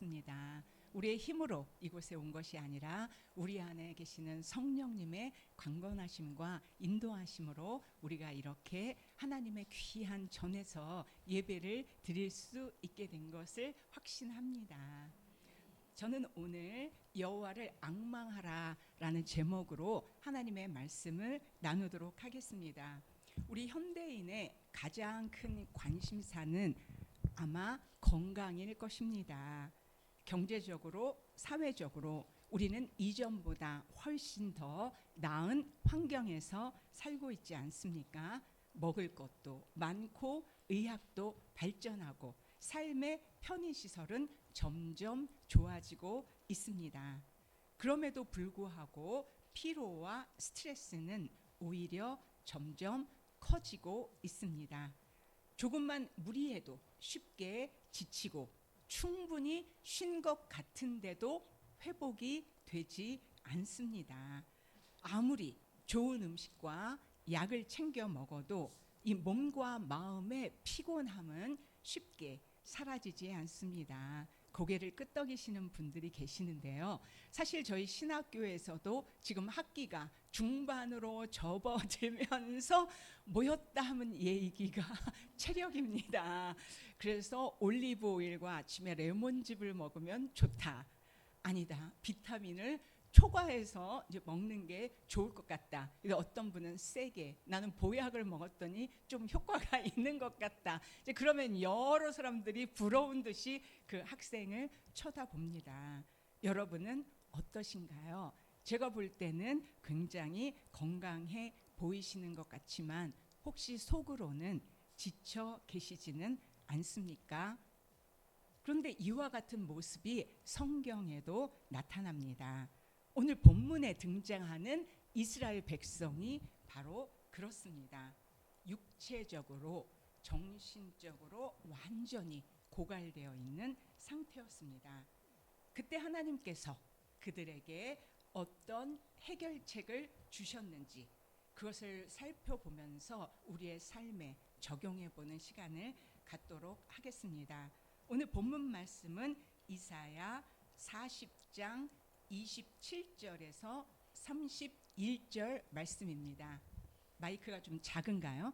않습니다. 우리의 힘으로 이곳에 온 것이 아니라 우리 안에 계시는 성령님의 강건하심과 인도하심으로 우리가 이렇게 하나님의 귀한 전에서 예배를 드릴 수 있게 된 것을 확신합니다. 저는 오늘 여호와를 앙망하라라는 제목으로 하나님의 말씀을 나누도록 하겠습니다. 우리 현대인의 가장 큰 관심사는 아마 건강일 것입니다. 경제적으로, 사회적으로 우리는 이전보다 훨씬 더 나은 환경에서 살고 있지 않습니까? 먹을 것도 많고 의학도 발전하고 삶의 편의시설은 점점 좋아지고 있습니다. 그럼에도 불구하고 피로와 스트레스는 오히려 점점 커지고 있습니다. 조금만 무리해도 쉽게 지치고 충분히 쉰 것 같은데도 회복이 되지 않습니다. 아무리 좋은 음식과 약을 챙겨 먹어도 이 몸과 마음의 피곤함은 쉽게 사라지지 않습니다. 고개를 끄덕이시는 분들이 계시는데요. 사실 저희 신학교에서도 지금 학기가 중반으로 접어들면서 모였다 하면 얘기가 체력입니다. 그래서 올리브 오일과 아침에 레몬즙을 먹으면 좋다. 아니다. 비타민을 초과해서 이제 먹는 게 좋을 것 같다. 어떤 분은 세게, 나는 보약을 먹었더니 좀 효과가 있는 것 같다. 이제 그러면 여러 사람들이 부러운 듯이 그 학생을 쳐다봅니다. 여러분은 어떠신가요? 제가 볼 때는 굉장히 건강해 보이시는 것 같지만 혹시 속으로는 지쳐 계시지는 않습니까? 그런데 이와 같은 모습이 성경에도 나타납니다. 오늘 본문에 등장하는 이스라엘 백성이 바로 그렇습니다. 육체적으로, 정신적으로 완전히 고갈되어 있는 상태였습니다. 그때 하나님께서 그들에게 어떤 해결책을 주셨는지 그것을 살펴보면서 우리의 삶에 적용해보는 시간을 갖도록 하겠습니다. 오늘 본문 말씀은 이사야 40장 27절에서 31절 말씀입니다. 마이크가 좀 작은가요?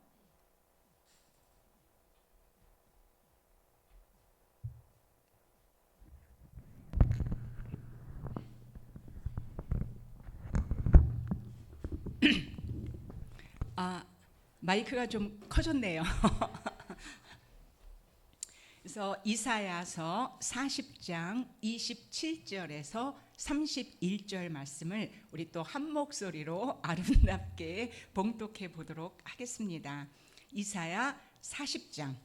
마이크가 좀 커졌네요. 그래서 이사야서 40장 27절에서 31절 말씀을 우리 또 한 목소리로 아름답게 봉독해 보도록 하겠습니다. 이사야 40장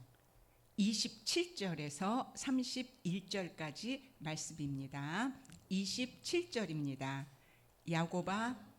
27절에서 31절까지 말씀입니다. 27절입니다. 야곱아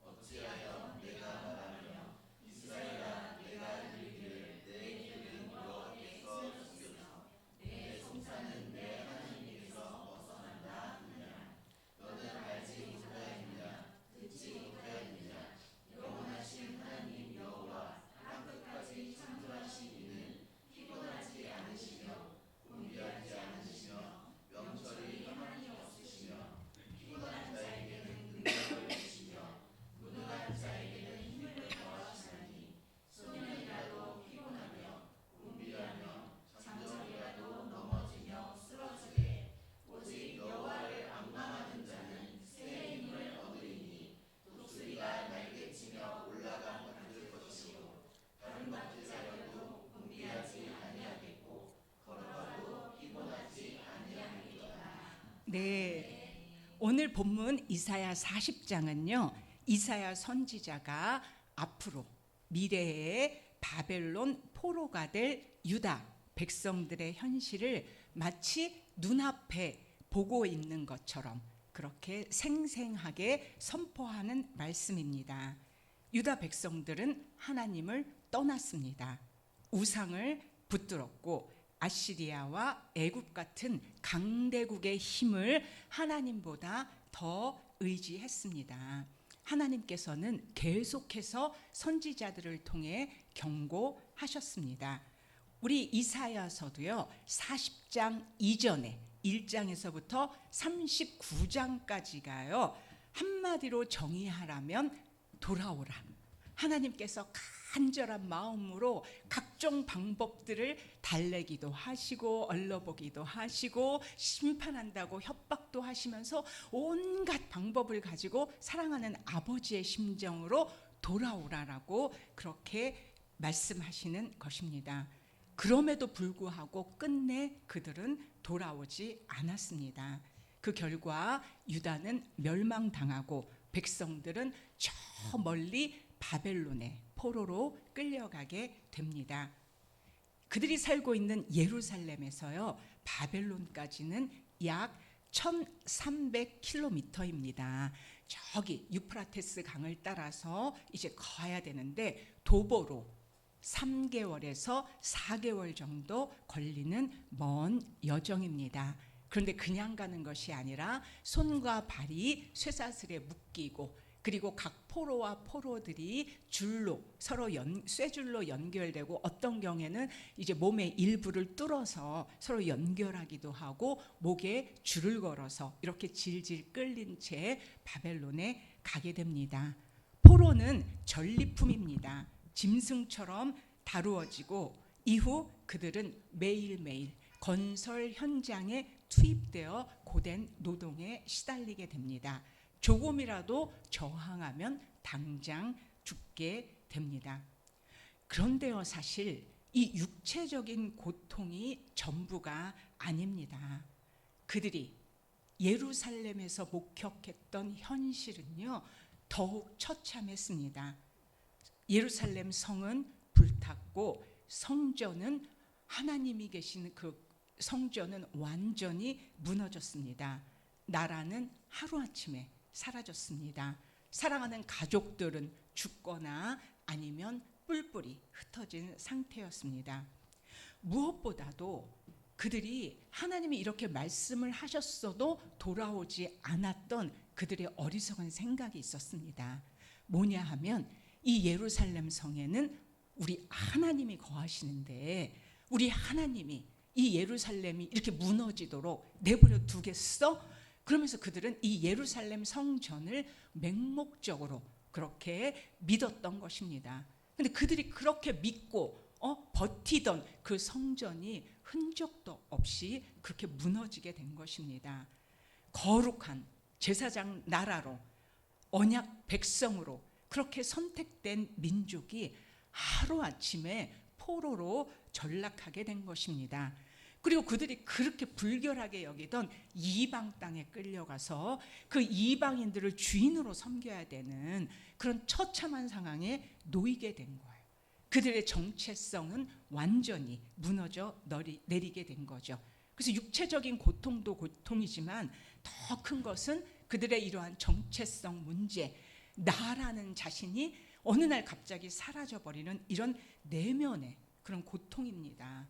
네, 오늘 본문 이사야 40장은요. 이사야 선지자가 앞으로 미래에 바벨론 포로가 될 유다 백성들의 현실을 마치 눈앞에 보고 있는 것처럼 그렇게 생생하게 선포하는 말씀입니다. 유다 백성들은 하나님을 떠났습니다. 우상을 붙들었고 아시리아와 애굽 같은 강대국의 힘을 하나님보다 더 의지했습니다. 하나님께서는 계속해서 선지자들을 통해 경고하셨습니다. 우리 이사야서도요 40장 이전에 31장에서부터 39장까지가요. 한마디로 정의하라면 돌아오라. 하나님께서 간절한 마음으로 각종 방법들을 달래기도 하시고 얼러보기도 하시고 심판한다고 협박도 하시면서 온갖 방법을 가지고 사랑하는 아버지의 심정으로 돌아오라라고 그렇게 말씀하시는 것입니다. 그럼에도 불구하고 끝내 그들은 돌아오지 않았습니다. 그 결과 유다는 멸망당하고 백성들은 저 멀리 바벨론의 포로로 끌려가게 됩니다. 그들이 살고 있는 예루살렘에서요, 바벨론까지는 약 1300km입니다. 저기 유프라테스 강을 따라서 이제 가야 되는데 도보로 3개월에서 4개월 정도 걸리는 먼 여정입니다. 그런데 그냥 가는 것이 아니라 손과 발이 쇠사슬에 묶이고, 그리고 각 포로와 포로들이 줄로 서로 쇠줄로 연결되고, 어떤 경우에는 이제 몸의 일부를 뚫어서 서로 연결하기도 하고, 목에 줄을 걸어서 이렇게 질질 끌린 채 바벨론에 가게 됩니다. 포로는 전리품입니다. 짐승처럼 다루어지고, 이후 그들은 매일매일 건설 현장에 투입되어 고된 노동에 시달리게 됩니다. 조금이라도 저항하면 당장 죽게 됩니다. 그런데요, 사실 이 육체적인 고통이 전부가 아닙니다. 그들이 예루살렘에서 목격했던 현실은요, 더욱 처참했습니다. 예루살렘 성은 불탔고, 성전은 하나님이 계신 그 성전은 완전히 무너졌습니다. 나라는 하루아침에 사라졌습니다. 사랑하는 가족들은 죽거나 아니면 뿔뿔이 흩어진 상태였습니다. 무엇보다도 그들이 하나님이 이렇게 말씀을 하셨어도 돌아오지 않았던 그들의 어리석은 생각이 있었습니다. 뭐냐 하면, 이 예루살렘 성에는 우리 하나님이 거하시는데 우리 하나님이 이 예루살렘이 이렇게 무너지도록 내버려 두겠어? 그러면서 그들은 이 예루살렘 성전을 맹목적으로 그렇게 믿었던 것입니다. 그런데 그들이 그렇게 믿고 버티던 그 성전이 흔적도 없이 그렇게 무너지게 된 것입니다. 거룩한 제사장 나라로, 언약 백성으로 그렇게 선택된 민족이 하루아침에 포로로 전락하게 된 것입니다. 그리고 그들이 그렇게 불결하게 여기던 이방 땅에 끌려가서 그 이방인들을 주인으로 섬겨야 되는 그런 처참한 상황에 놓이게 된 거예요. 그들의 정체성은 완전히 무너져 내리게 된 거죠. 그래서 육체적인 고통도 고통이지만 더 큰 것은 그들의 이러한 정체성 문제, 나라는 자신이 어느 날 갑자기 사라져버리는 이런 내면의 그런 고통입니다.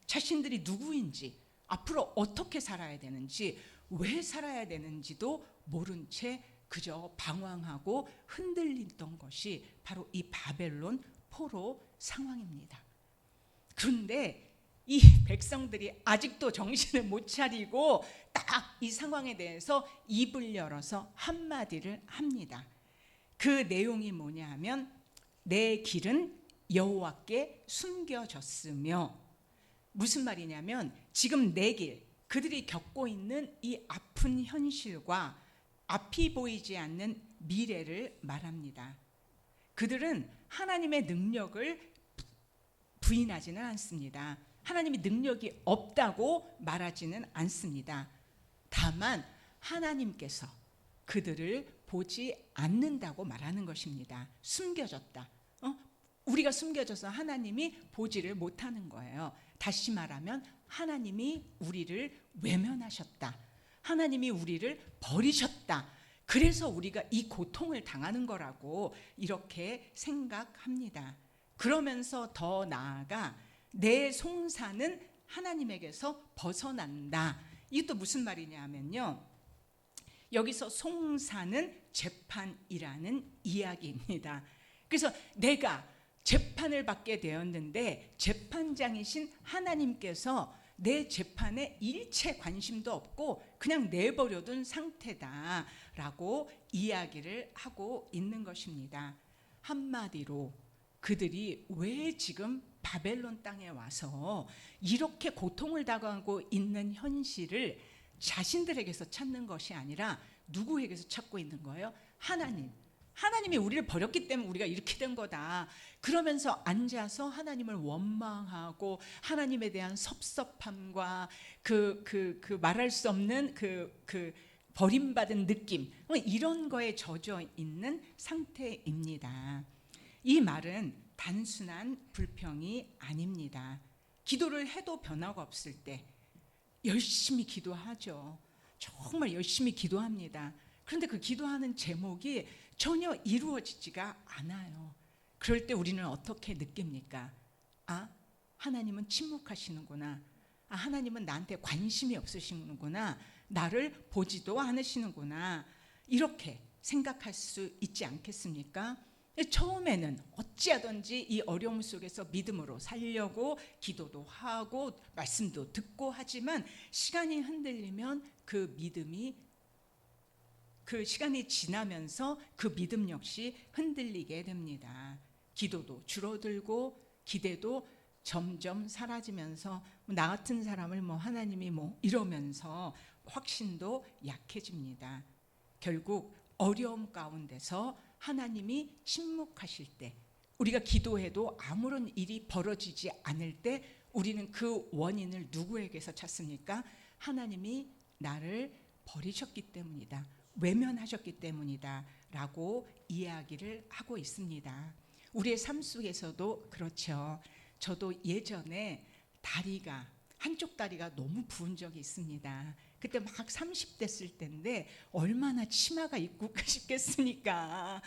자신들이 누구인지, 앞으로 어떻게 살아야 되는지, 왜 살아야 되는지도 모른 채 그저 방황하고 흔들리던 것이 바로 이 바벨론 포로 상황입니다. 그런데 이 백성들이 아직도 정신을 못 차리고 딱 이 상황에 대해서 입을 열어서 한마디를 합니다. 그 내용이 뭐냐 하면, 내 길은 여호와께 숨겨졌으며, 무슨 말이냐면 지금 내 길, 그들이 겪고 있는 이 아픈 현실과 앞이 보이지 않는 미래를 말합니다. 그들은 하나님의 능력을 부인하지는 않습니다. 하나님이 능력이 없다고 말하지는 않습니다. 다만 하나님께서 그들을 보지 않는다고 말하는 것입니다. 숨겨졌다. 우리가 숨겨져서 하나님이 보지를 못하는 거예요. 다시 말하면 하나님이 우리를 외면하셨다. 하나님이 우리를 버리셨다. 그래서 우리가 이 고통을 당하는 거라고 이렇게 생각합니다. 그러면서 더 나아가 내 송사는 하나님에게서 벗어난다. 이것도 무슨 말이냐 하면요, 여기서 송사는 재판이라는 이야기입니다. 그래서 내가 재판을 받게 되었는데 재판장이신 하나님께서 내 재판에 일체 관심도 없고 그냥 내버려둔 상태다라고 이야기를 하고 있는 것입니다. 한마디로 그들이 왜 지금 바벨론 땅에 와서 이렇게 고통을 당하고 있는 현실을 자신들에게서 찾는 것이 아니라 누구에게서 찾고 있는 거예요? 하나님이 우리를 버렸기 때문에 우리가 이렇게 된 거다. 그러면서 앉아서 하나님을 원망하고 하나님에 대한 섭섭함과 그 말할 수 없는 그 버림받은 느낌, 이런 거에 젖어 있는 상태입니다. 이 말은 단순한 불평이 아닙니다. 기도를 해도 변화가 없을 때 열심히 기도하죠. 정말 열심히 기도합니다. 그런데 그 기도하는 제목이 전혀 이루어지지가 않아요. 그럴 때 우리는 어떻게 느낍니까? 아, 하나님은 침묵하시는구나. 아, 하나님은 나한테 관심이 없으시는구나. 나를 보지도 않으시는구나. 이렇게 생각할 수 있지 않겠습니까? 처음에는 어찌하든지 이 어려움 속에서 믿음으로 살려고 기도도 하고 말씀도 듣고 하지만 시간이 흔들리면 그 시간이 지나면서 그 믿음 역시 흔들리게 됩니다. 기도도 줄어들고 기대도 점점 사라지면서 나 같은 사람을 하나님이 이러면서 확신도 약해집니다. 결국 어려움 가운데서 하나님이 침묵하실 때, 우리가 기도해도 아무런 일이 벌어지지 않을 때 우리는 그 원인을 누구에게서 찾습니까? 하나님이 나를 버리셨기 때문이다. 외면하셨기 때문이다 라고 이야기를 하고 있습니다. 우리의 삶 속에서도 그렇죠. 저도 예전에 한쪽 다리가 너무 부은 적이 있습니다. 그때 막 30대 쓸 때인데 얼마나 치마가 입고 싶겠습니까?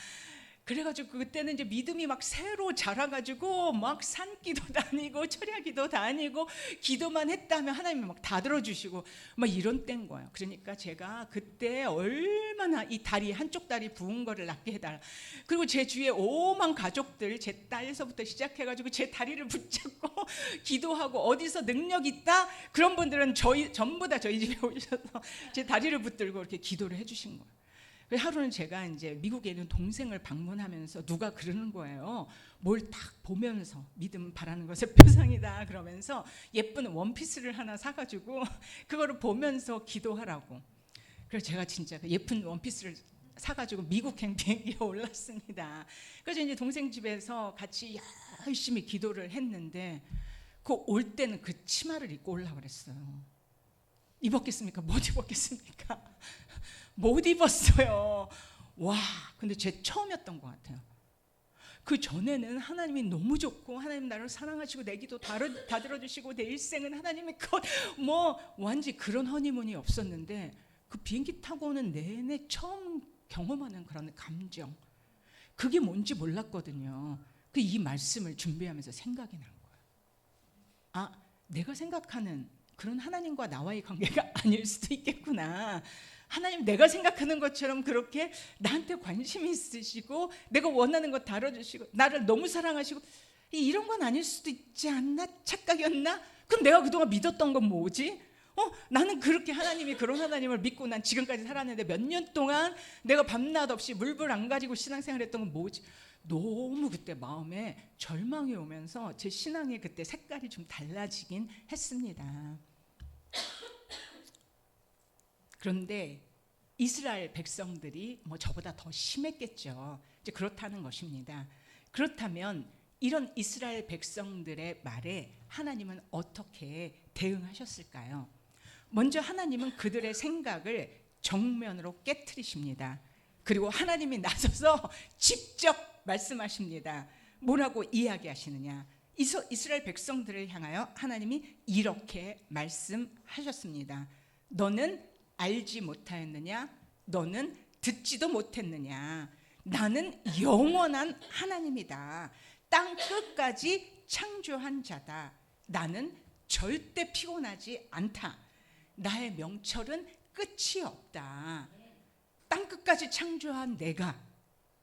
그래가지고 그때는 이제 믿음이 막 새로 자라가지고 막 산기도 다니고 철야기도 다니고 기도만 했다면 하나님이 막 다 들어주시고 막 이런 때인 거예요. 그러니까 제가 그때 얼마나 이 다리 한쪽 다리 부은 거를 낫게 해달라. 그리고 제 주위에 오만 가족들, 제 딸에서부터 시작해가지고 제 다리를 붙잡고 기도하고 어디서 능력 있다 그런 분들은 전부 다 저희 집에 오셔서 제 다리를 붙들고 이렇게 기도를 해주신 거예요. 하루는 제가 이제 미국에 있는 동생을 방문하면서 누가 그러는 거예요. 뭘 딱 보면서 믿음 바라는 것의 표상이다 그러면서 예쁜 원피스를 하나 사가지고 그거를 보면서 기도하라고. 그래서 제가 진짜 예쁜 원피스를 사가지고 미국행 비행기에 올랐습니다. 그래서 이제 동생 집에서 같이 열심히 기도를 했는데 올 때는 그 치마를 입고 올라 그랬어요. 입었겠습니까? 못 입었겠습니까? 못 입었어요. 와, 근데 제 처음이었던 것 같아요. 그 전에는 하나님이 너무 좋고 하나님 나를 사랑하시고 내 기도 다 들어주시고 내 일생은 하나님의 것 완전히 그런 허니문이 없었는데 그 비행기 타고 오는 내내 처음 경험하는 그런 감정, 그게 뭔지 몰랐거든요. 이 말씀을 준비하면서 생각이 난 거예요. 아, 내가 생각하는 그런 하나님과 나와의 관계가 아닐 수도 있겠구나. 하나님 내가 생각하는 것처럼 그렇게 나한테 관심이 있으시고 내가 원하는 거 다뤄주시고 나를 너무 사랑하시고 이런 건 아닐 수도 있지 않나? 착각이었나? 그럼 내가 그동안 믿었던 건 뭐지? 나는 그렇게 하나님이 그런 하나님을 믿고 난 지금까지 살았는데 몇 년 동안 내가 밤낮 없이 물불 안 가지고 신앙생활 했던 건 뭐지? 너무 그때 마음에 절망이 오면서 제 신앙의 그때 색깔이 좀 달라지긴 했습니다. 그런데 이스라엘 백성들이 저보다 더 심했겠죠. 이제 그렇다는 것입니다. 그렇다면 이런 이스라엘 백성들의 말에 하나님은 어떻게 대응하셨을까요? 먼저 하나님은 그들의 생각을 정면으로 깨트리십니다. 그리고 하나님이 나서서 직접 말씀하십니다. 뭐라고 이야기하시느냐? 이스라엘 백성들을 향하여 하나님이 이렇게 말씀하셨습니다. 너는 알지 못하였느냐? 너는 듣지도 못했느냐? 나는 영원한 하나님이다. 땅 끝까지 창조한 자다. 나는 절대 피곤하지 않다. 나의 명철은 끝이 없다. 땅 끝까지 창조한 내가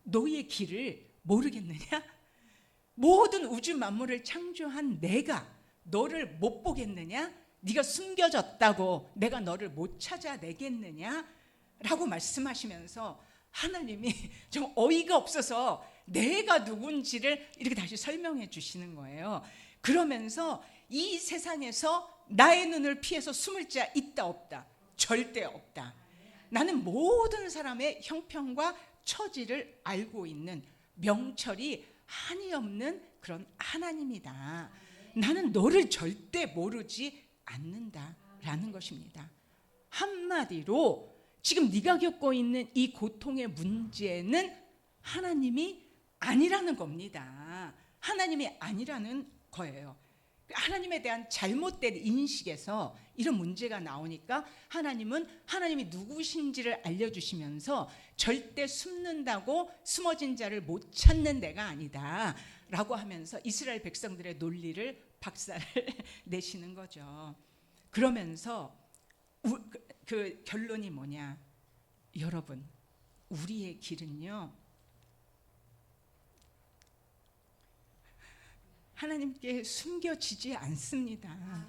너의 길을 모르겠느냐? 모든 우주 만물을 창조한 내가 너를 못 보겠느냐? 네가 숨겨졌다고 내가 너를 못 찾아내겠느냐? 라고 말씀하시면서 하나님이 좀 어이가 없어서 내가 누군지를 이렇게 다시 설명해 주시는 거예요. 그러면서 이 세상에서 나의 눈을 피해서 숨을 자 있다 없다? 절대 없다. 나는 모든 사람의 형편과 처지를 알고 있는 명철이 한이 없는 그런 하나님이다. 나는 너를 절대 모르지 않는다라는 것입니다. 한마디로 지금 네가 겪고 있는 이 고통의 문제는 하나님이 아니라는 겁니다. 하나님이 아니라는 거예요. 하나님에 대한 잘못된 인식에서 이런 문제가 나오니까 하나님이 누구신지를 알려주시면서 절대 숨는다고 숨어진 자를 못 찾는 데가 아니다 라고 하면서 이스라엘 백성들의 논리를 박살을 내시는 거죠. 그러면서 그 결론이 뭐냐? 여러분, 우리의 길은요, 하나님께 숨겨지지 않습니다.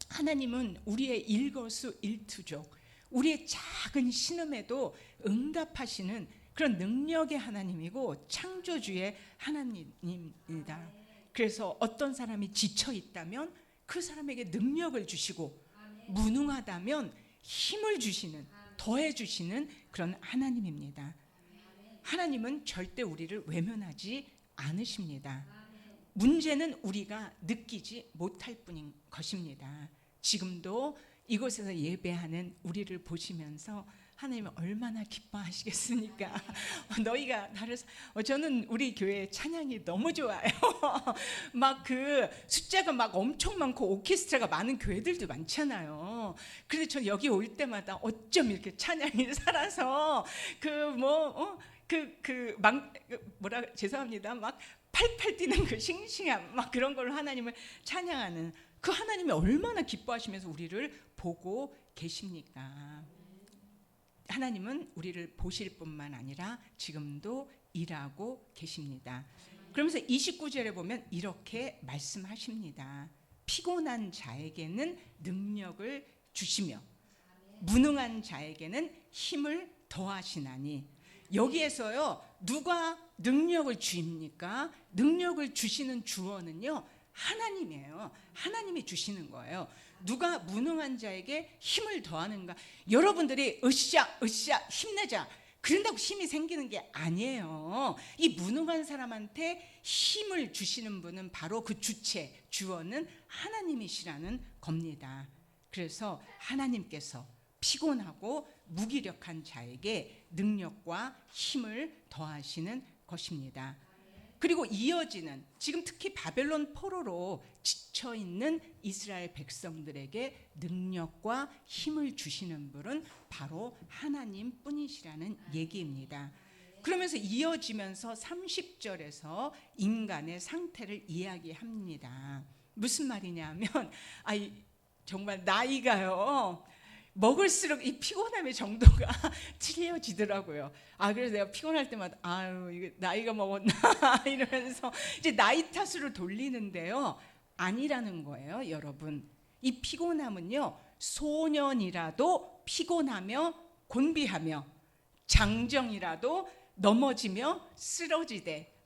하나님은 우리의 일거수일투족, 우리의 작은 신음에도 응답하시는 그런 능력의 하나님이고 창조주의 하나님입니다. 그래서 어떤 사람이 지쳐 있다면 그 사람에게 능력을 주시고 무능하다면 힘을 주시는, 더해 주시는 그런 하나님입니다. 하나님은 절대 우리를 외면하지 않으십니다. 문제는 우리가 느끼지 못할 뿐인 것입니다. 지금도 이곳에서 예배하는 우리를 보시면서 하나님은 얼마나 기뻐하시겠습니까? 너희가 나를 저는 우리 교회 찬양이 너무 좋아요. 막 그 숫자가 막 엄청 많고 오케스트라가 많은 교회들도 많잖아요. 그런데 저 여기 올 때마다 어쩜 이렇게 찬양이 살아서 죄송합니다. 막 팔팔 뛰는 그 싱싱함 막 그런 걸로 하나님을 찬양하는 그 하나님이 얼마나 기뻐하시면서 우리를 보고 계십니까? 하나님은 우리를 보실 뿐만 아니라 지금도 일하고 계십니다. 그러면서 29절에 보면 이렇게 말씀하십니다. 피곤한 자에게는 능력을 주시며 무능한 자에게는 힘을 더하시나니. 여기에서요, 누가 능력을 주입니까? 능력을 주시는 주어는요, 하나님이에요. 하나님이 주시는 거예요. 누가 무능한 자에게 힘을 더하는가? 여러분들이 으쌰 힘내자 그런다고 힘이 생기는 게 아니에요. 이 무능한 사람한테 힘을 주시는 분은 바로 그 주어는 하나님이시라는 겁니다. 그래서 하나님께서 피곤하고 무기력한 자에게 능력과 힘을 더하시는 것입니다. 그리고 이어지는, 지금 특히 바벨론 포로로 지쳐있는 이스라엘 백성들에게 능력과 힘을 주시는 분은 바로 하나님뿐이시라는 얘기입니다. 그러면서 이어지면서 30절에서 인간의 상태를 이야기합니다. 무슨 말이냐면 정말 나이가요, 먹을수록 이 피곤함의 정도가 틀려지더라고요. 그래서 내가 피곤할 때마다 이게 나이가 먹었나 이러면서 이제 나이 탓으로 돌리는데요. 아니라는 거예요, 여러분. 이 피곤함은요, 소년이라도 피곤하며 곤비하며 장정이라도 넘어지며 쓰러지되,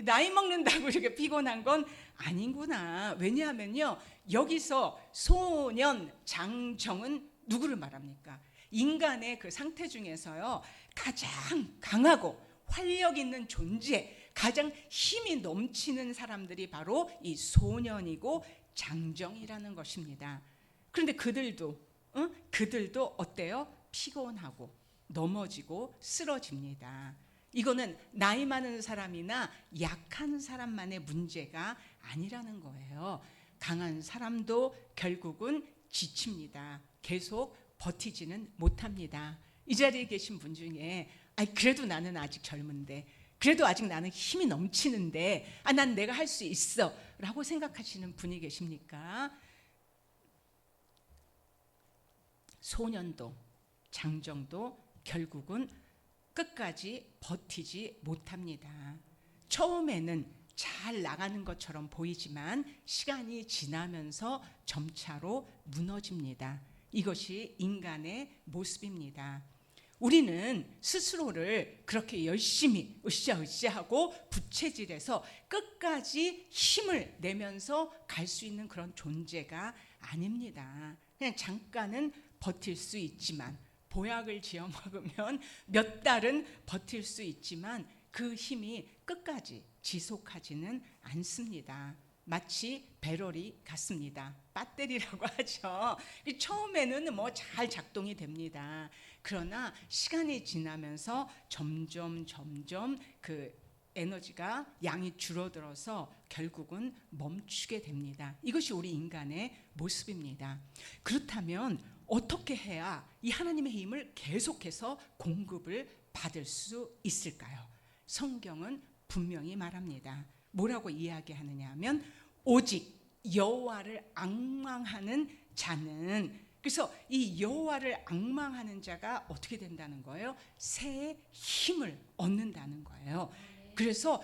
나이 먹는다고 이렇게 피곤한 건 아니구나. 왜냐하면요, 여기서 소년, 장정은 누구를 말합니까? 인간의 그 상태 중에서요, 가장 강하고 활력 있는 존재, 가장 힘이 넘치는 사람들이 바로 이 소년이고 장정이라는 것입니다. 그런데 그들도 어때요? 피곤하고 넘어지고 쓰러집니다. 이거는 나이 많은 사람이나 약한 사람만의 문제가 아니라는 거예요. 강한 사람도 결국은 지칩니다. 계속 버티지는 못합니다. 이 자리에 계신 분 중에 그래도 나는 아직 젊은데, 그래도 아직 나는 힘이 넘치는데, 난 내가 할 수 있어 라고 생각하시는 분이 계십니까? 소년도 장정도 결국은 끝까지 버티지 못합니다. 처음에는 잘 나가는 것처럼 보이지만 시간이 지나면서 점차로 무너집니다. 이것이 인간의 모습입니다. 우리는 스스로를 그렇게 열심히 으쌰으쌰하고 부채질해서 끝까지 힘을 내면서 갈 수 있는 그런 존재가 아닙니다. 그냥 잠깐은 버틸 수 있지만, 보약을 지어 먹으면 몇 달은 버틸 수 있지만 그 힘이 끝까지 지속하지는 않습니다. 마치 배럴이 같습니다. 배터리라고 하죠. 처음에는 뭐 잘 작동이 됩니다. 그러나 시간이 지나면서 점점 그 에너지가 양이 줄어들어서 결국은 멈추게 됩니다. 이것이 우리 인간의 모습입니다. 그렇다면 어떻게 해야 이 하나님의 힘을 계속해서 공급을 받을 수 있을까요? 성경은 분명히 말합니다. 뭐라고 이야기하느냐 하면 오직 여호와를 앙망하는 자는, 그래서 이 여호와를 앙망하는 자가 어떻게 된다는 거예요? 새 힘을 얻는다는 거예요. 그래서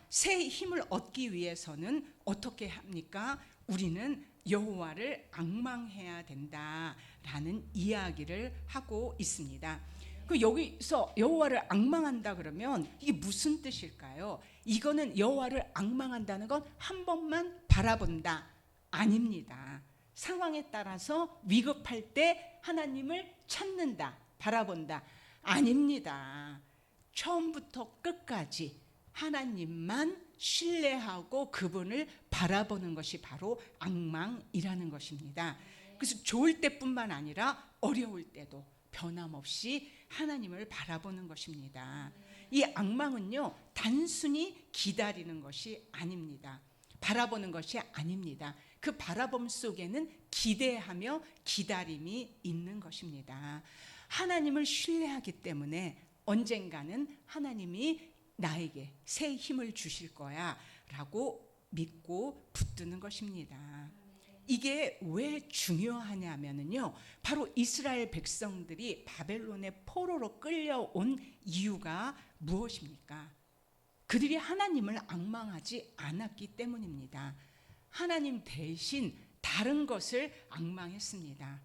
새 힘을 얻기 위해서는 어떻게 합니까? 우리는 여호와를 앙망해야 된다라는 이야기를 하고 있습니다. 그 여기서 여호와를 앙망한다 그러면 이게 무슨 뜻일까요? 이거는 여호와를 앙망한다는 건 한 번만 바라본다 아닙니다. 상황에 따라서 위급할 때 하나님을 찾는다, 바라본다 아닙니다. 처음부터 끝까지 하나님만 신뢰하고 그분을 바라보는 것이 바로 앙망이라는 것입니다. 그래서 좋을 때뿐만 아니라 어려울 때도 변함없이 하나님을 바라보는 것입니다. 이 앙망은요, 단순히 기다리는 것이 아닙니다. 바라보는 것이 아닙니다. 그 바라봄 속에는 기대하며 기다림이 있는 것입니다. 하나님을 신뢰하기 때문에 언젠가는 하나님이 나에게 새 힘을 주실 거야 라고 믿고 붙드는 것입니다. 이게 왜 중요하냐면요, 바로 이스라엘 백성들이 바벨론의 포로로 끌려온 이유가 무엇입니까? 그들이 하나님을 앙망하지 않았기 때문입니다. 하나님 대신 다른 것을 앙망했습니다.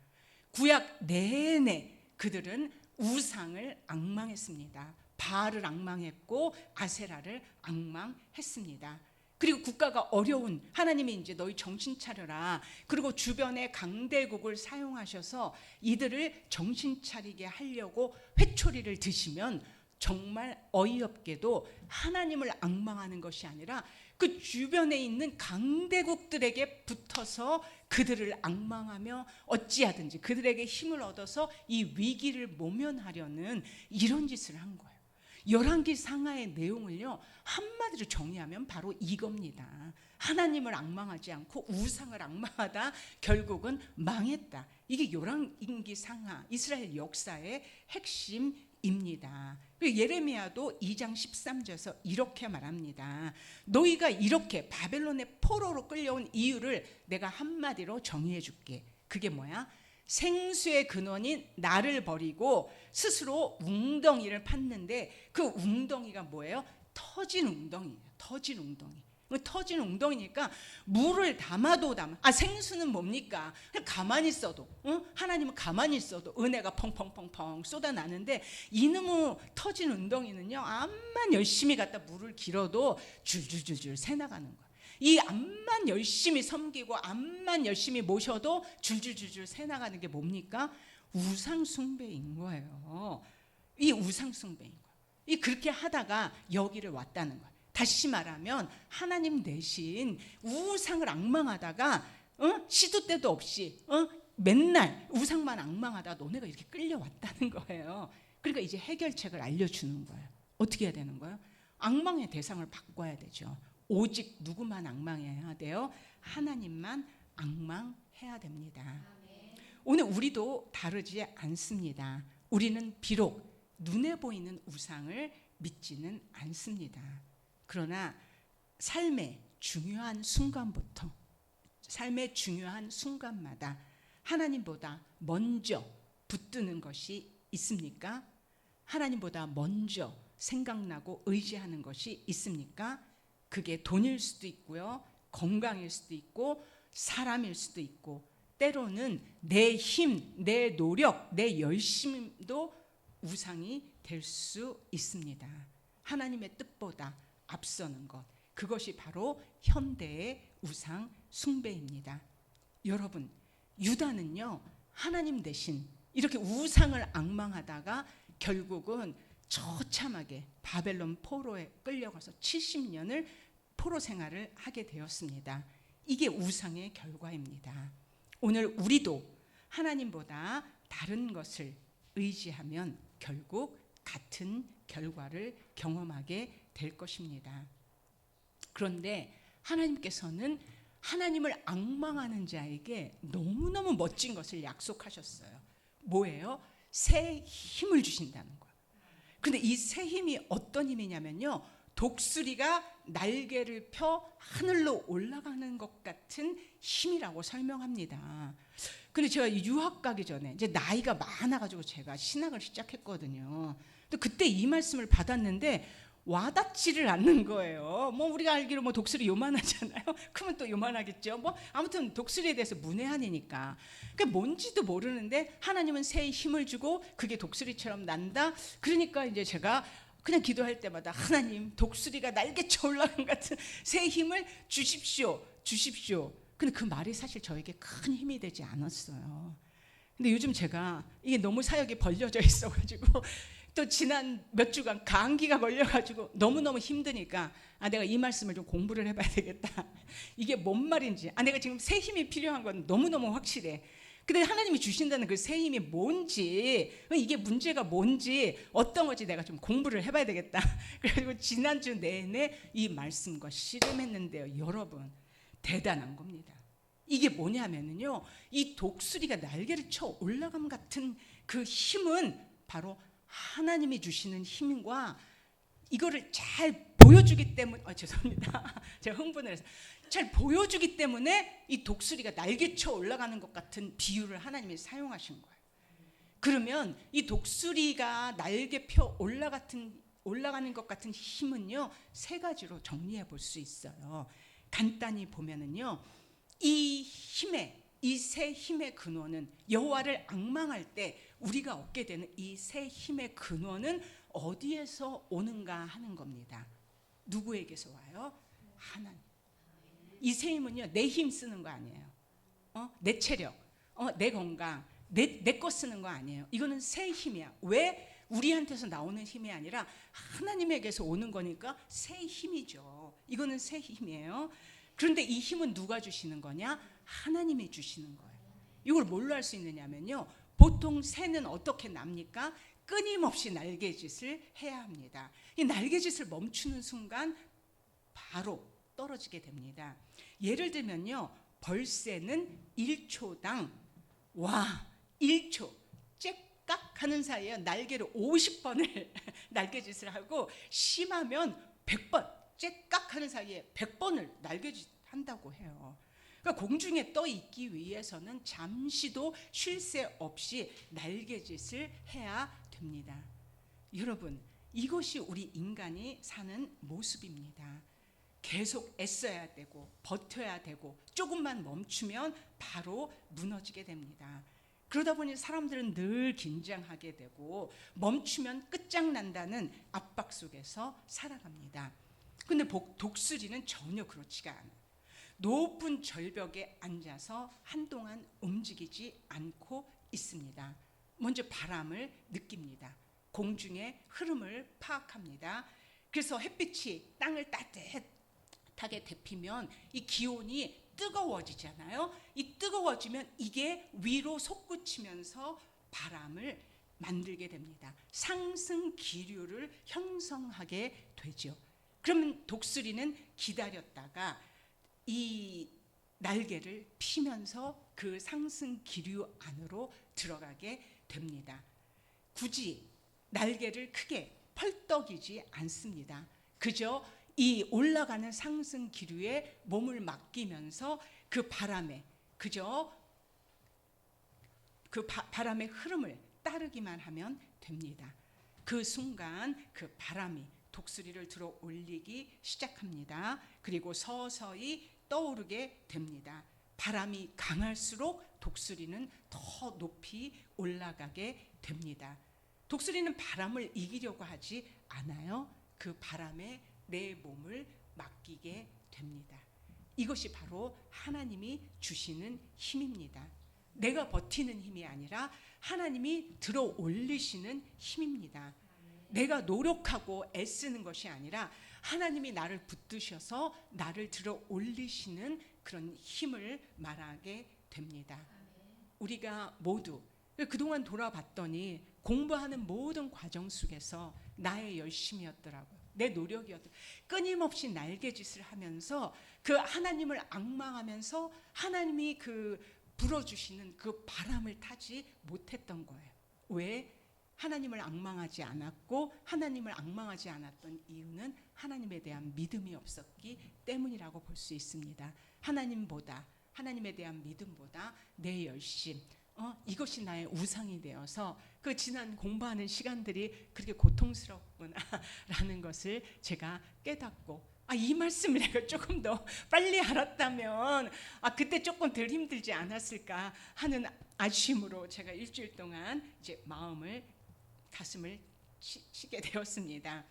구약 내내 그들은 우상을 앙망했습니다. 바알을 앙망했고 아세라를 앙망했습니다. 그리고 국가가 어려운, 하나님이 이제 너희 정신 차려라, 그리고 주변의 강대국을 사용하셔서 이들을 정신 차리게 하려고 회초리를 드시면 정말 어이없게도 하나님을 앙망하는 것이 아니라 그 주변에 있는 강대국들에게 붙어서 그들을 앙망하며 어찌하든지 그들에게 힘을 얻어서 이 위기를 모면하려는 이런 짓을 한 거예요. 열왕기 상하의 내용을요, 한마디로 정의하면 바로 이겁니다. 하나님을 앙망하지 않고 우상을 앙망하다 결국은 망했다. 이게 열왕기 상하, 이스라엘 역사의 핵심입니다. 예레미야도 2장 13절에서 이렇게 말합니다. 너희가 이렇게 바벨론의 포로로 끌려온 이유를 내가 한마디로 정의해 줄게. 그게 뭐야? 생수의 근원인 나를 버리고 스스로 웅덩이를 팠는데 그 웅덩이가 뭐예요? 터진 웅덩이예요. 터진 웅덩이. 터진 웅덩이니까 물을 담아도 생수는 뭡니까? 그냥 가만히 있어도, 하나님은 가만히 있어도 은혜가 펑펑펑펑 쏟아나는데 이놈의 터진 웅덩이는요, 암만 열심히 갖다 물을 길어도 줄줄줄줄 새나가는 거예요. 이 암만 열심히 섬기고 암만 열심히 모셔도 줄줄줄줄 새나가는 게 뭡니까? 우상숭배인 거예요. 이 우상숭배인 거예요. 이 그렇게 하다가 여기를 왔다는 거예요. 다시 말하면 하나님 대신 우상을 앙망하다가 시도 때도 없이 맨날 우상만 앙망하다가 너네가 이렇게 끌려왔다는 거예요. 그러니까 이제 해결책을 알려주는 거예요. 어떻게 해야 되는 거예요? 앙망의 대상을 바꿔야 되죠. 오직 누구만 앙망해야 돼요? 하나님만 앙망해야 됩니다. 오늘 우리도 다르지 않습니다. 우리는 비록 눈에 보이는 우상을 믿지는 않습니다. 그러나 삶의 중요한 순간부터, 삶의 중요한 순간마다 하나님보다 먼저 붙드는 것이 있습니까? 하나님보다 먼저 생각나고 의지하는 것이 있습니까? 그게 돈일 수도 있고요, 건강일 수도 있고, 사람일 수도 있고, 때로는 내 힘, 내 노력, 내 열심도 우상이 될 수 있습니다. 하나님의 뜻보다 앞서는 것, 그것이 바로 현대의 우상 숭배입니다. 여러분, 유다는요, 하나님 대신 이렇게 우상을 앙망하다가 결국은 처참하게 바벨론 포로에 끌려가서 70년을 포로 생활을 하게 되었습니다. 이게 우상의 결과입니다. 오늘 우리도 하나님보다 다른 것을 의지하면 결국 같은 결과를 경험하게 될 것입니다. 그런데 하나님께서는 하나님을 앙망하는 자에게 너무너무 멋진 것을 약속하셨어요. 뭐예요? 새 힘을 주신다는 거예요. 근데 이 새 힘이 어떤 힘이냐면요, 독수리가 날개를 펴 하늘로 올라가는 것 같은 힘이라고 설명합니다. 근데 제가 유학 가기 전에 이제 나이가 많아가지고 제가 신학을 시작했거든요. 근데 그때 이 말씀을 받았는데 와닿지를 않는 거예요. 뭐 우리가 알기로 뭐 독수리 요만하잖아요. 크면 또 요만하겠죠. 뭐 아무튼 독수리에 대해서 문외한이니까. 그게 뭔지도 모르는데 하나님은 새 힘을 주고 그게 독수리처럼 난다. 그러니까 이제 제가 그냥 기도할 때마다 하나님, 독수리가 날개쳐 올라간 같은 새 힘을 주십시오, 주십시오. 근데 그 말이 사실 저에게 큰 힘이 되지 않았어요. 근데 요즘 제가 이게 너무 사역이 벌려져 있어가지고 또 지난 몇 주간 감기가 걸려가지고 너무너무 힘드니까 내가 이 말씀을 좀 공부를 해봐야 되겠다. 이게 뭔 말인지, 내가 지금 새 힘이 필요한 건 너무너무 확실해. 근데 하나님이 주신다는 그 새 힘이 뭔지, 이게 문제가 뭔지, 어떤 건지 내가 좀 공부를 해봐야 되겠다. 그리고 지난주 내내 이 말씀과 씨름했는데요, 여러분, 대단한 겁니다. 이게 뭐냐면요, 이 독수리가 날개를 쳐 올라감 같은 그 힘은 바로 하나님이 주시는 힘과 이거를 잘 보여주기 때문에 죄송합니다. 제가 흥분을 해서 잘 보여주기 때문에 이 독수리가 날개쳐 올라가는 것 같은 비유를 하나님이 사용하신 거예요. 그러면 이 독수리가 날개 펴 올라가는 것 같은 힘은요, 세 가지로 정리해 볼 수 있어요. 간단히 보면은요, 이 새 힘의 근원은, 여호와를 앙망할 때 우리가 얻게 되는 이 새 힘의 근원은 어디에서 오는가 하는 겁니다. 누구에게서 와요? 하나님. 이 새 힘은요, 내 힘 쓰는 거 아니에요. 내 체력, 내 건강, 내 거 쓰는 거 아니에요. 이거는 새 힘이야. 왜? 우리한테서 나오는 힘이 아니라 하나님에게서 오는 거니까 새 힘이죠. 이거는 새 힘이에요. 그런데 이 힘은 누가 주시는 거냐? 하나님이 주시는 거예요. 이걸 뭘로 할 수 있느냐면요, 보통 새는 어떻게 납니까? 끊임없이 날개짓을 해야 합니다. 이 날개짓을 멈추는 순간 바로 떨어지게 됩니다. 예를 들면요, 벌새는 1초당 1초 째깍 하는 사이에 날개를 50번을 날개짓을 하고, 심하면 100번 째깍 하는 사이에 100번을 날개짓 한다고 해요. 그러니까 공중에 떠 있기 위해서는 잠시도 쉴 새 없이 날개짓을 해야 됩니다. 여러분, 이것이 우리 인간이 사는 모습입니다. 계속 애써야 되고 버텨야 되고, 조금만 멈추면 바로 무너지게 됩니다. 그러다 보니 사람들은 늘 긴장하게 되고 멈추면 끝장난다는 압박 속에서 살아갑니다. 근데 독수리는 전혀 그렇지가 않아요. 높은 절벽에 앉아서 한동안 움직이지 않고 있습니다. 먼저 바람을 느낍니다. 공중의 흐름을 파악합니다. 그래서 햇빛이 땅을 따뜻하게 데피면 이 기온이 뜨거워지잖아요. 이 뜨거워지면 이게 위로 솟구치면서 바람을 만들게 됩니다. 상승 기류를 형성하게 되죠. 그러면 독수리는 기다렸다가 이 날개를 피면서 그 상승 기류 안으로 들어가게 됩니다. 굳이 날개를 크게 펄떡이지 않습니다. 그저 이 올라가는 상승 기류에 몸을 맡기면서 그 바람에 그저 그 바람의 흐름을 따르기만 하면 됩니다. 그 순간 그 바람이 독수리를 들어 올리기 시작합니다. 그리고 서서히 떠오르게 됩니다. 바람이 강할수록 독수리는 더 높이 올라가게 됩니다. 독수리는 바람을 이기려고 하지 않아요. 그 바람에 내 몸을 맡기게 됩니다. 이것이 바로 하나님이 주시는 힘입니다. 내가 버티는 힘이 아니라 하나님이 들어 올리시는 힘입니다. 내가 노력하고 애쓰는 것이 아니라 하나님이 나를 붙드셔서 나를 들어 올리시는 그런 힘을 말하게 됩니다. 우리가 모두 그동안 돌아봤더니 공부하는 모든 과정 속에서 나의 열심이었더라고요. 내 노력이었더라고요. 끊임없이 날개짓을 하면서 그 하나님을 앙망하면서 하나님이 그 불어주시는 그 바람을 타지 못했던 거예요. 왜? 하나님을 앙망하지 않았고 하나님을 앙망하지 않았던 이유는 하나님에 대한 믿음이 없었기 때문이라고 볼 수 있습니다. 하나님에 대한 믿음보다 내 열심, 이것이 나의 우상이 되어서 그 지난 공부하는 시간들이 그렇게 고통스럽구나라는 것을 제가 깨닫고 이 말씀을 내가 조금 더 빨리 알았다면 그때 조금 덜 힘들지 않았을까 하는 아쉬움으로 제가 일주일 동안 이제 가슴을 치게 되었습니다.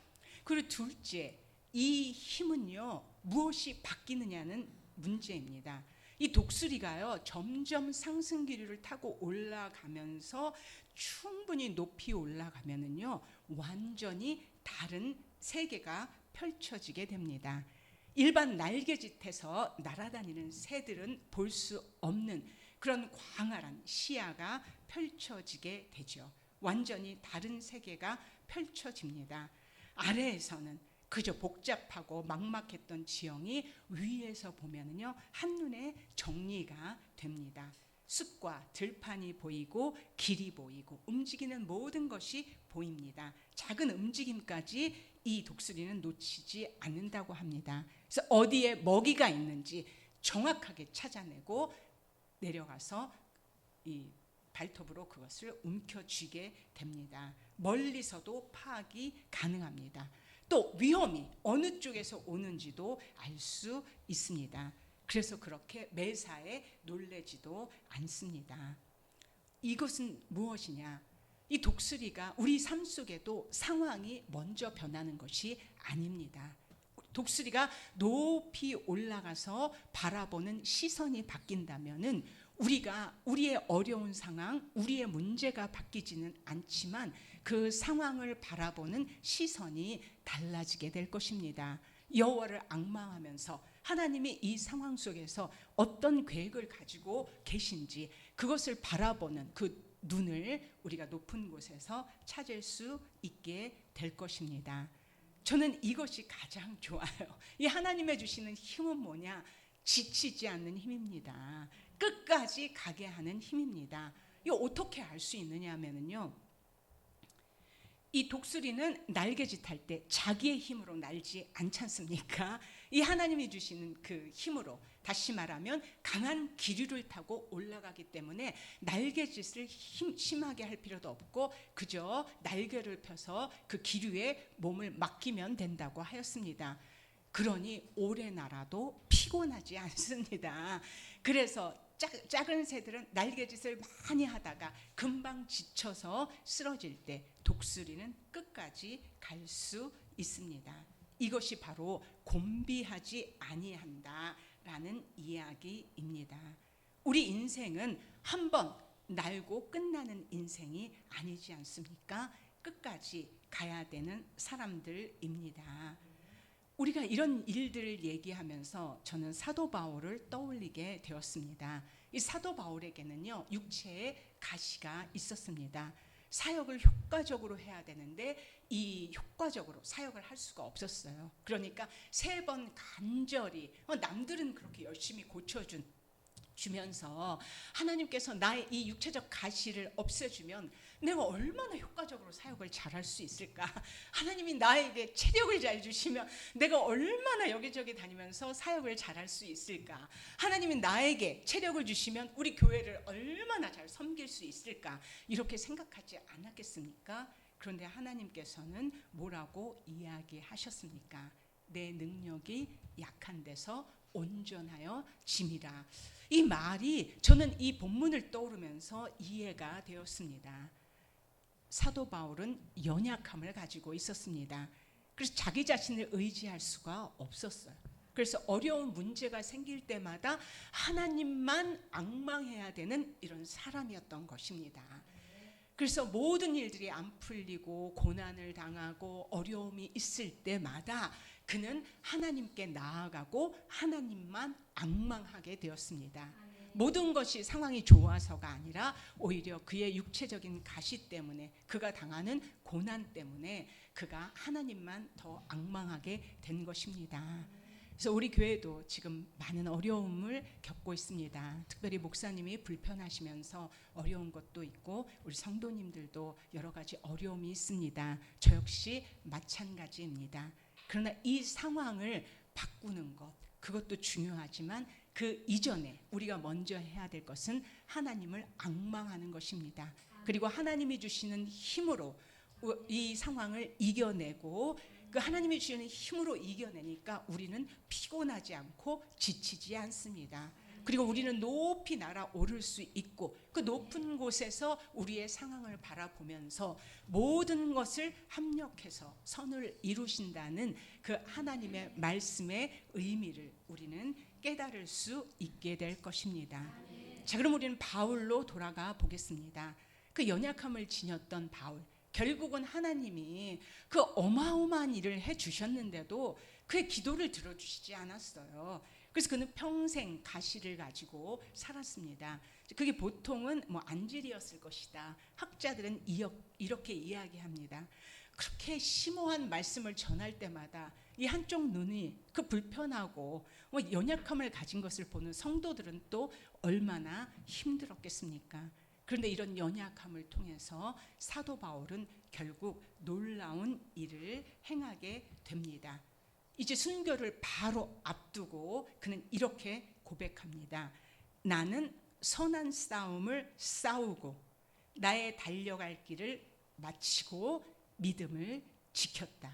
그리고 둘째, 이 힘은요 무엇이 바뀌느냐는 문제입니다. 이 독수리가요 점점 상승 기류를 타고 올라가면서 충분히 높이 올라가면은요 완전히 다른 세계가 펼쳐지게 됩니다. 일반 날개짓에서 날아다니는 새들은 볼 수 없는 그런 광활한 시야가 펼쳐지게 되죠. 완전히 다른 세계가 펼쳐집니다. 아래에서는 그저 복잡하고 막막했던 지형이 위에서 보면은요 한눈에 정리가 됩니다. 숲과 들판이 보이고 길이 보이고 움직이는 모든 것이 보입니다. 작은 움직임까지 이 독수리는 놓치지 않는다고 합니다. 그래서 어디에 먹이가 있는지 정확하게 찾아내고 내려가서 이 발톱으로 그것을 움켜쥐게 됩니다. 멀리서도 파악이 가능합니다. 또 위험이 어느 쪽에서 오는지도 알 수 있습니다. 그래서 그렇게 매사에 놀래지도 않습니다. 이것은 무엇이냐? 이 독수리가 우리 삶 속에도 상황이 먼저 변하는 것이 아닙니다. 독수리가 높이 올라가서 바라보는 시선이 바뀐다면은 우리가 우리의 어려운 상황, 우리의 문제가 바뀌지는 않지만 그 상황을 바라보는 시선이 달라지게 될 것입니다. 여호와를 앙망하면서 하나님이 이 상황 속에서 어떤 계획을 가지고 계신지 그것을 바라보는 그 눈을 우리가 높은 곳에서 찾을 수 있게 될 것입니다. 저는 이것이 가장 좋아요. 이 하나님의 주시는 힘은 뭐냐? 지치지 않는 힘입니다. 끝까지 가게 하는 힘입니다. 이거 어떻게 알 수 있느냐 하면요, 이 독수리는 날개짓 할 때 자기의 힘으로 날지 않지 않습니까? 이 하나님이 주시는 그 힘으로, 다시 말하면 강한 기류를 타고 올라가기 때문에 날개짓을 심하게 할 필요도 없고 그저 날개를 펴서 그 기류에 몸을 맡기면 된다고 하였습니다. 그러니 오래 날아도 피곤하지 않습니다. 그래서 작은 새들은 날개짓을 많이 하다가 금방 지쳐서 쓰러질 때 독수리는 끝까지 갈 수 있습니다. 이것이 바로 곤비하지 아니한다라는 이야기입니다. 우리 인생은 한번 날고 끝나는 인생이 아니지 않습니까? 끝까지 가야 되는 사람들입니다. 우리가 이런 일들을 얘기하면서 저는 사도 바울을 떠올리게 되었습니다. 이 사도 바울에게는요 육체의 가시가 있었습니다. 사역을 효과적으로 해야 되는데 이 효과적으로 사역을 할 수가 없었어요. 그러니까 3번 간절히 남들은 그렇게 열심히 고쳐주면서 하나님께서 나의 이 육체적 가시를 없애주면 내가 얼마나 효과적으로 사역을 잘할 수 있을까? 하나님이 나에게 체력을 잘 주시면 내가 얼마나 여기저기 다니면서 사역을 잘할 수 있을까? 하나님이 나에게 체력을 주시면 우리 교회를 얼마나 잘 섬길 수 있을까? 이렇게 생각하지 않았겠습니까? 그런데 하나님께서는 뭐라고 이야기하셨습니까? 내 능력이 약한 데서 온전하여 짐이라. 이 말이 저는 이 본문을 떠오르면서 이해가 되었습니다. 사도 바울은 연약함을 가지고 있었습니다. 그래서 자기 자신을 의지할 수가 없었어요. 그래서 어려운 문제가 생길 때마다 하나님만 앙망해야 되는 이런 사람이었던 것입니다. 그래서 모든 일들이 안 풀리고 고난을 당하고 어려움이 있을 때마다 그는 하나님께 나아가고 하나님만 앙망하게 되었습니다. 모든 것이 상황이 좋아서가 아니라 오히려 그의 육체적인 가시 때문에, 그가 당하는 고난 때문에 그가 하나님만 더 앙망하게 된 것입니다. 그래서 우리 교회도 지금 많은 어려움을 겪고 있습니다. 특별히 목사님이 불편하시면서 어려운 것도 있고 우리 성도님들도 여러 가지 어려움이 있습니다. 저 역시 마찬가지입니다. 그러나 이 상황을 바꾸는 것, 그것도 중요하지만 그 이전에 우리가 먼저 해야 될 것은 하나님을 앙망하는 것입니다. 그리고 하나님이 주시는 힘으로 이 상황을 이겨내고, 그 하나님이 주시는 힘으로 이겨내니까 우리는 피곤하지 않고 지치지 않습니다. 그리고 우리는 높이 날아오를 수 있고, 그 높은 곳에서 우리의 상황을 바라보면서 모든 것을 합력해서 선을 이루신다는 그 하나님의 말씀의 의미를 우리는 깨달을 수 있게 될 것입니다. 자, 그럼 우리는 바울로 돌아가 보겠습니다. 그 연약함을 지녔던 바울, 결국은 하나님이 그 어마어마한 일을 해주셨는데도 그의 기도를 들어주시지 않았어요. 그래서 그는 평생 가시를 가지고 살았습니다. 그게 보통은 안질이었을 것이다. 학자들은 이렇게 이야기합니다. 그렇게 심오한 말씀을 전할 때마다 이 한쪽 눈이 그 불편하고 연약함을 가진 것을 보는 성도들은 또 얼마나 힘들었겠습니까? 그런데 이런 연약함을 통해서 사도 바울은 결국 놀라운 일을 행하게 됩니다. 이제 순교를 바로 앞두고 그는 이렇게 고백합니다. 나는 선한 싸움을 싸우고 나의 달려갈 길을 마치고 믿음을 지켰다.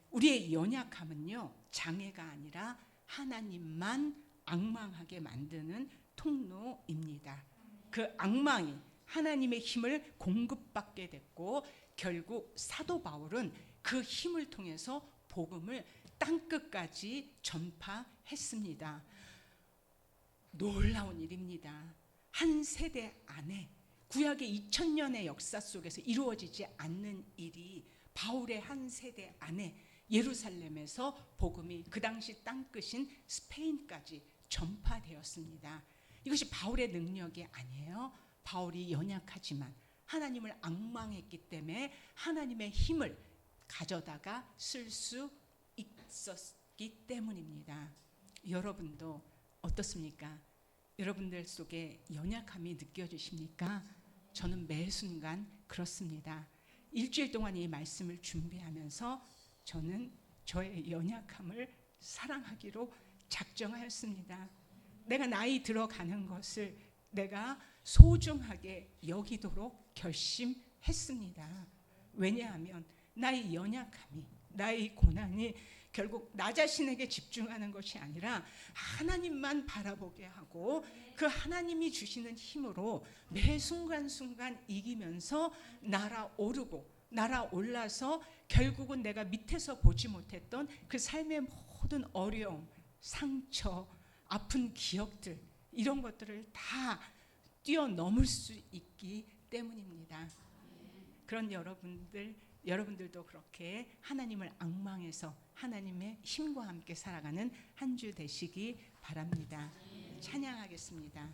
우리의 연약함은요, 장애가 아니라 하나님만 앙망하게 만드는 통로입니다. 그 앙망이 하나님의 힘을 공급받게 됐고, 결국 사도 바울은 그 힘을 통해서 복음을 땅끝까지 전파했습니다. 놀라운 일입니다. 한 세대 안에 구약의 2000년의 역사 속에서 이루어지지 않는 일이 바울의 한 세대 안에 예루살렘에서 복음이 그 당시 땅끝인 스페인까지 전파되었습니다. 이것이 바울의 능력이 아니에요. 바울이 연약하지만 하나님을 앙망했기 때문에 하나님의 힘을 가져다가 쓸 수 있었기 때문입니다. 여러분도 어떻습니까? 여러분들 속에 연약함이 느껴지십니까? 저는 매 순간 그렇습니다. 일주일 동안 이 말씀을 준비하면서 저는 저의 연약함을 사랑하기로 작정하였습니다. 내가 나이 들어가는 것을 내가 소중하게 여기도록 결심했습니다. 왜냐하면 나의 연약함이, 나의 고난이 결국 나 자신에게 집중하는 것이 아니라 하나님만 바라보게 하고 그 하나님이 주시는 힘으로 매 순간순간 이기면서 날아오르고 날아올라서 결국은 내가 밑에서 보지 못했던 그 삶의 모든 어려움, 상처, 아픈 기억들, 이런 것들을 다 뛰어넘을 수 있기 때문입니다. 그런 여러분들도 그렇게 하나님을 앙망해서 하나님의 힘과 함께 살아가는 한 주 되시기 바랍니다. 찬양하겠습니다.